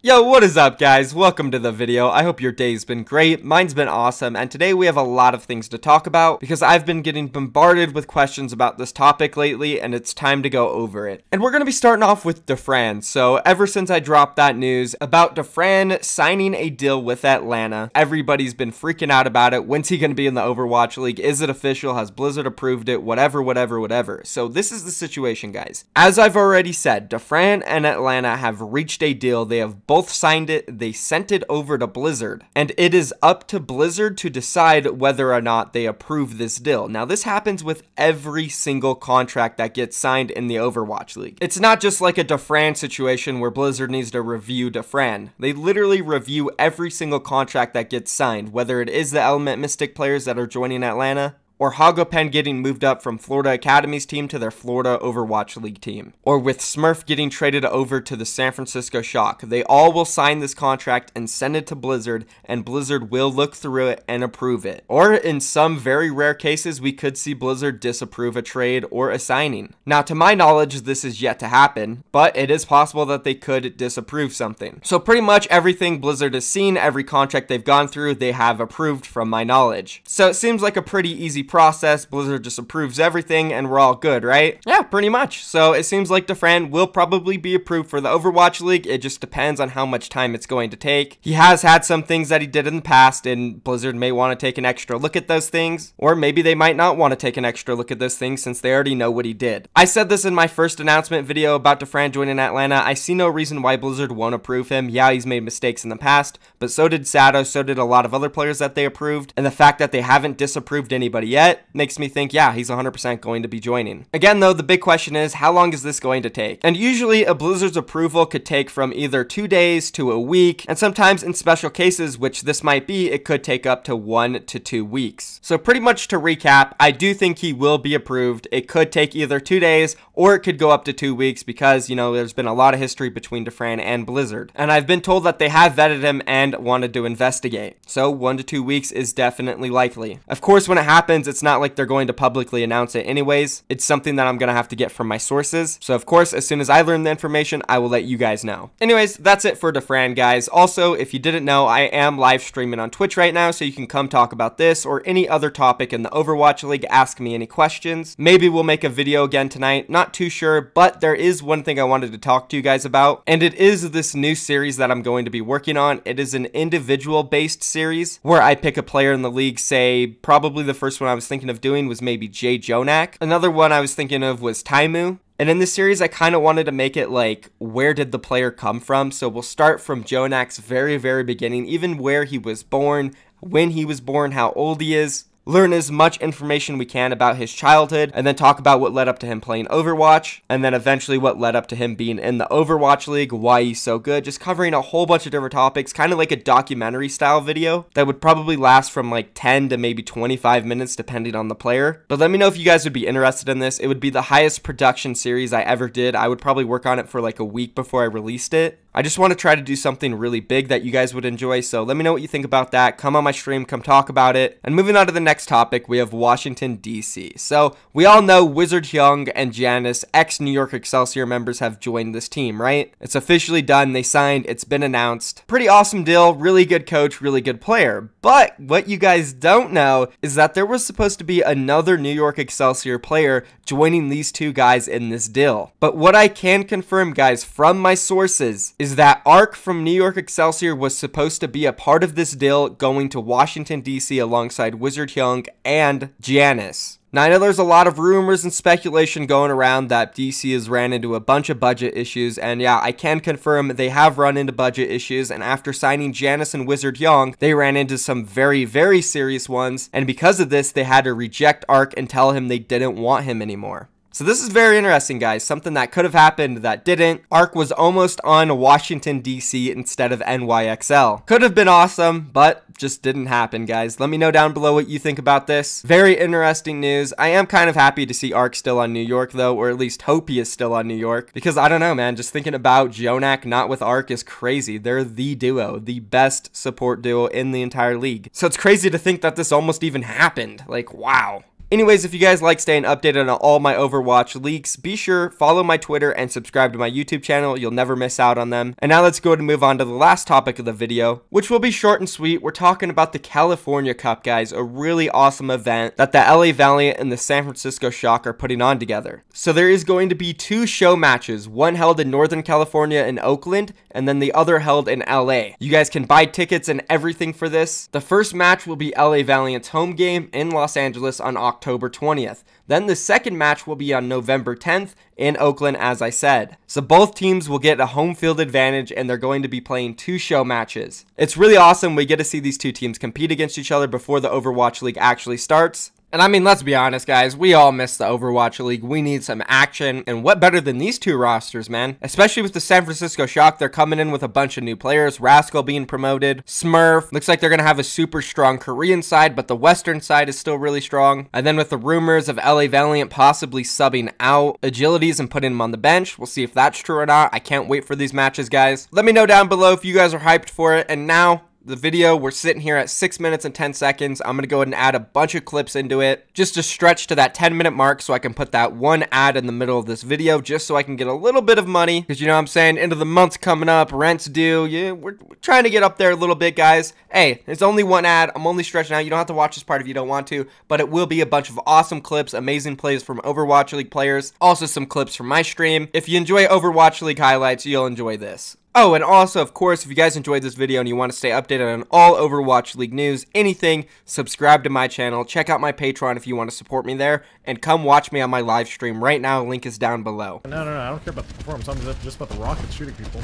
Yo, what is up guys? Welcome to the video. I hope your day's been great. Mine's been awesome, and today we have a lot of things to talk about because I've been getting bombarded with questions about this topic lately, and it's time to go over it. And we're going to be starting off with Dafran. So ever since I dropped that news about Dafran signing a deal with Atlanta, everybody's been freaking out about it. When's he going to be in the Overwatch League? Is it official? Has Blizzard approved it? Whatever. So this is the situation, guys. As I've already said, Dafran and Atlanta have reached a deal. They have both signed it, they sent it over to Blizzard, and it is up to Blizzard to decide whether or not they approve this deal. Now, this happens with every single contract that gets signed in the Overwatch League. It's not just like a Dafran situation where Blizzard needs to review Dafran. They literally review every single contract that gets signed, whether it is the Element Mystic players that are joining Atlanta, or Hagopen getting moved up from Florida Academy's team to their Florida Overwatch League team, or with Smurf getting traded over to the San Francisco Shock. They all will sign this contract and send it to Blizzard, and Blizzard will look through it and approve it. Or in some very rare cases, we could see Blizzard disapprove a trade or a signing. Now, to my knowledge, this is yet to happen, but it is possible that they could disapprove something. So pretty much everything Blizzard has seen, every contract they've gone through, they have approved from my knowledge. So it seems like a pretty easy process. Blizzard just approves everything and we're all good, right? Yeah, pretty much. So it seems like Dafran will probably be approved for the Overwatch League. It just depends on how much time it's going to take. He has had some things that he did in the past, and Blizzard may want to take an extra look at those things, or maybe they might not want to take an extra look at those things since they already know what he did. I said this in my first announcement video about Dafran joining Atlanta. I see no reason why Blizzard won't approve him. Yeah, he's made mistakes in the past, but so did Sato, so did a lot of other players that they approved, and the fact that they haven't disapproved anybody yet makes me think, yeah, he's 100% going to be joining. Again, though, the big question is, how long is this going to take? And usually, a Blizzard's approval could take from either 2 days to a week, and sometimes in special cases, which this might be, it could take up to 1 to 2 weeks. So pretty much to recap, I do think he will be approved. It could take either 2 days, or it could go up to 2 weeks because, you know, there's been a lot of history between Dafran and Blizzard. And I've been told that they have vetted him and wanted to investigate. So 1 to 2 weeks is definitely likely. Of course, when it happens, it's not like they're going to publicly announce it anyways. It's something that I'm going to have to get from my sources. So of course, as soon as I learn the information, I will let you guys know. Anyways, that's it for Dafran, guys. Also, if you didn't know, I am live streaming on Twitch right now, so you can come talk about this or any other topic in the Overwatch League, ask me any questions. Maybe we'll make a video again tonight, not too sure, but there is one thing I wanted to talk to you guys about, and it is this new series that I'm going to be working on. It is an individual based series where I pick a player in the league. Say probably the first one I was thinking of doing was maybe Jay Jonak. Another one I was thinking of was Taimu. And in this series, I kind of wanted to make it like, where did the player come from? So we'll start from Jonak's very beginning, even where he was born, when he was born, how old he is. Learn as much information we can about his childhood, and then talk about what led up to him playing Overwatch, and then eventually what led up to him being in the Overwatch League, why he's so good, just covering a whole bunch of different topics, kind of like a documentary style video that would probably last from like 10 to maybe 25 minutes depending on the player. But let me know if you guys would be interested in this. It would be the highest production series I ever did. I would probably work on it for like a week before I released it. I just want to try to do something really big that you guys would enjoy, so let me know what you think about that. Come on my stream, come talk about it. And moving on to the next topic, we have Washington, D.C. So we all know Wizardhyeong and Janus, ex-New York Excelsior members, have joined this team, right? It's officially done. They signed. It's been announced. Pretty awesome deal. Really good coach, really good player. But what you guys don't know is that there was supposed to be another New York Excelsior player joining these two guys in this deal. But what I can confirm, guys, from my sources, is that ArK from New York Excelsior was supposed to be a part of this deal going to Washington, D.C. alongside Wizardhyeong and Janus. Now, I know there's a lot of rumors and speculation going around that DC has ran into a bunch of budget issues, and yeah, I can confirm they have run into budget issues, and after signing Janus and Wizardhyeong, they ran into some very serious ones, and because of this, they had to reject ArK and tell him they didn't want him anymore. So this is very interesting, guys. Something that could have happened that didn't. ArK was almost on Washington, D.C. instead of NYXL. Could have been awesome, but just didn't happen, guys. Let me know down below what you think about this. Very interesting news. I am kind of happy to see ArK still on New York, though, or at least hope he is still on New York. Because I don't know, man. Just thinking about Jonak not with ArK is crazy. They're the duo, the best support duo in the entire league. So it's crazy to think that this almost even happened. Like, wow. Anyways, if you guys like staying updated on all my Overwatch leaks, be sure follow my Twitter and subscribe to my YouTube channel. You'll never miss out on them. And now let's go ahead and move on to the last topic of the video, which will be short and sweet. We're talking about the California Cup, guys, a really awesome event that the LA Valiant and the San Francisco Shock are putting on together. So there is going to be 2 show matches, one held in Northern California in Oakland, and then the other held in LA. You guys can buy tickets and everything for this. The first match will be LA Valiant's home game in Los Angeles on October 20th. Then the second match will be on November 10th in Oakland, as I said. So both teams will get a home field advantage, and they're going to be playing 2 show matches. It's really awesome. We get to see these 2 teams compete against each other before the Overwatch League actually starts. And I mean, let's be honest, guys, we all miss the Overwatch League. We need some action, and what better than these 2 rosters, man? Especially with the San Francisco Shock, they're coming in with a bunch of new players. Rascal being promoted, Smurf. Looks like they're going to have a super strong Korean side, but the Western side is still really strong. And then with the rumors of LA Valiant possibly subbing out Agilities and putting them on the bench, we'll see if that's true or not. I can't wait for these matches, guys. Let me know down below if you guys are hyped for it. And now, the video, we're sitting here at 6 minutes and 10 seconds. I'm going to go ahead and add a bunch of clips into it just to stretch to that 10-minute mark so I can put that one ad in the middle of this video just so I can get a little bit of money, because you know what I'm saying, end of the month's coming up, rent's due. Yeah, we're trying to get up there a little bit, guys. Hey, it's only one ad. I'm only stretching out. You don't have to watch this part if you don't want to, but it will be a bunch of awesome clips, amazing plays from Overwatch League players, also some clips from my stream. If you enjoy Overwatch League highlights, you'll enjoy this. Oh, and also, of course, if you guys enjoyed this video and you want to stay updated on all Overwatch League news, anything, subscribe to my channel, check out my Patreon if you want to support me there, and come watch me on my live stream right now. Link is down below. No, I don't care about the performance. I'm just about the rockets shooting people.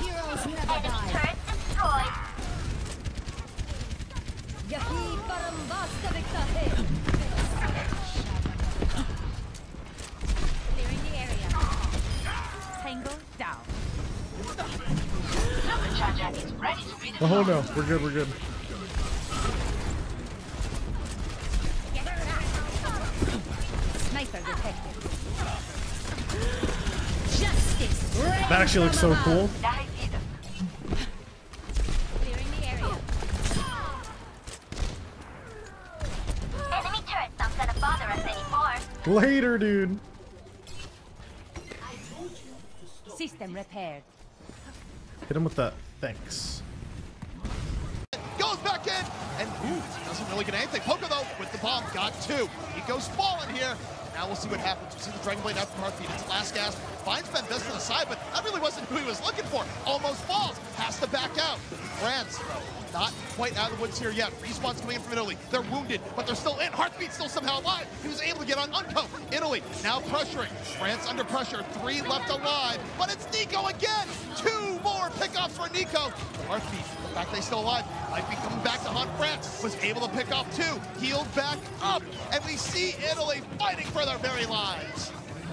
Heroes never die. Clearing the area. Tango down. Oh no, we're good, we're good. Sniper detected. Justice. That actually looks so cool. Clearing the area. Enemy turret not gonna bother us anymore. Later, dude. System repaired. Hit him with that. Thanks. Goes back in, and doesn't really get anything. Poker, though, with the bomb, got 2. He goes falling here. Now we'll see what happens. We see the Dragon Blade out from Heartbeat. It's last gasp. Finds Ben Best to the side, but that really wasn't who he was looking for. Almost falls. Has to back out. France, not quite out of the woods here yet. Respawn's coming in from Italy. They're wounded, but they're still in. Heartbeat's still somehow alive. He was able to get on Unco. Italy now pressuring. France under pressure. 3 left alive, but it's Nico again. 2 more pickoffs for Nico. Heartbeat, the fact they're still alive, might be coming back to hunt France. Was able to pick off 2. Healed back up, and we see Italy fighting for their very lives.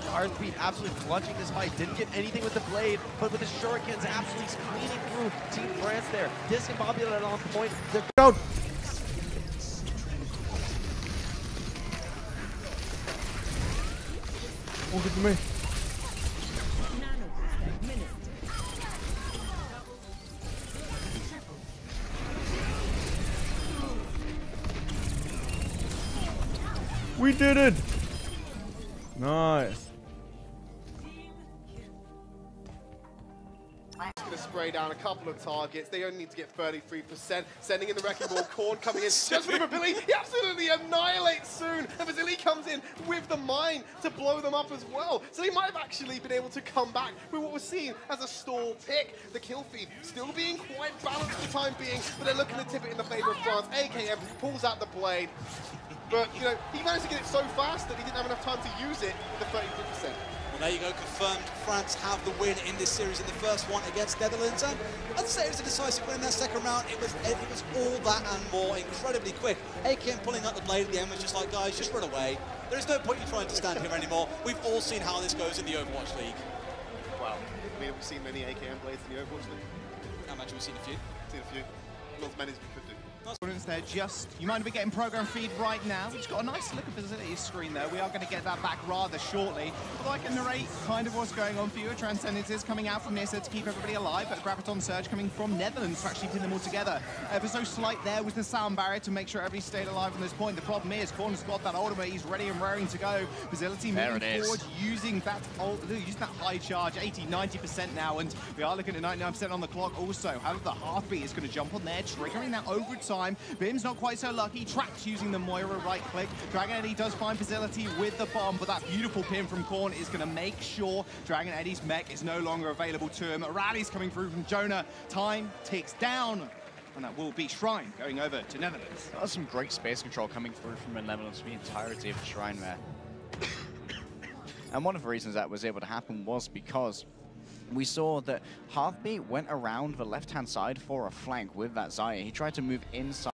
Heartbeat absolutely clutching this fight. Didn't get anything with the blade, but with the shurikens absolutely cleaning through Team France there. Discombobulated on point. They're Go! Oh, good for me. We did it! Nice. Going to spray down a couple of targets. They only need to get 33%. Sending in the Wrecking Ball. Korn coming in. Just with ability. He absolutely annihilates Soon. And Vasily comes in with the mine to blow them up as well. So he might have actually been able to come back with what we're seeing as a stall pick. The kill feed still being quite balanced for the time being, but they're looking to tip it in the favor of France. AKM pulls out the blade. But, you know, he managed to get it so fast that he didn't have enough time to use it with the 33%. Well, there you go, confirmed. France have the win in this series in the first one against Netherlands. And I'd say it was a decisive win in that second round. It was all that and more, incredibly quick. AKM pulling out the blade at the end was just like, guys, just run away. There is no point in trying to stand here anymore. We've all seen how this goes in the Overwatch League. Well, I mean, have we seen many AKM blades in the Overwatch League? I imagine we've seen a few. Seen a few. Not as many as we could do. They're just, you mind if we get in program feed right now? We've just got a nice look at facilities screen there. We are going to get that back rather shortly. Although I can narrate kind of what's going on for you. Transcendences coming out from Nissa to keep everybody alive, but a Graviton Surge coming from Netherlands to actually pin them all together. Ever so slight there was the sound barrier to make sure everybody stayed alive from this point. The problem is, Corner's got that ultimate, he's ready and raring to go. Facility moving forward, using that high charge, 80-90% now, and we are looking at 99% on the clock also. However, the Heartbeat is going to jump on there, triggering that overtime. Bim's not quite so lucky. Trax using the Moira right click. Dragon Eddy does find facility with the bomb, but that beautiful pin from Korn is going to make sure Dragon Eddy's mech is no longer available to him. A rally's coming through from Jonah. Time ticks down. And that will be Shrine going over to Netherlands. That was some great space control coming through from the Netherlands for the entirety of the Shrine there. And one of the reasons that was able to happen was because we saw that Heartbeat went around the left-hand side for a flank with that Xayah. He tried to move inside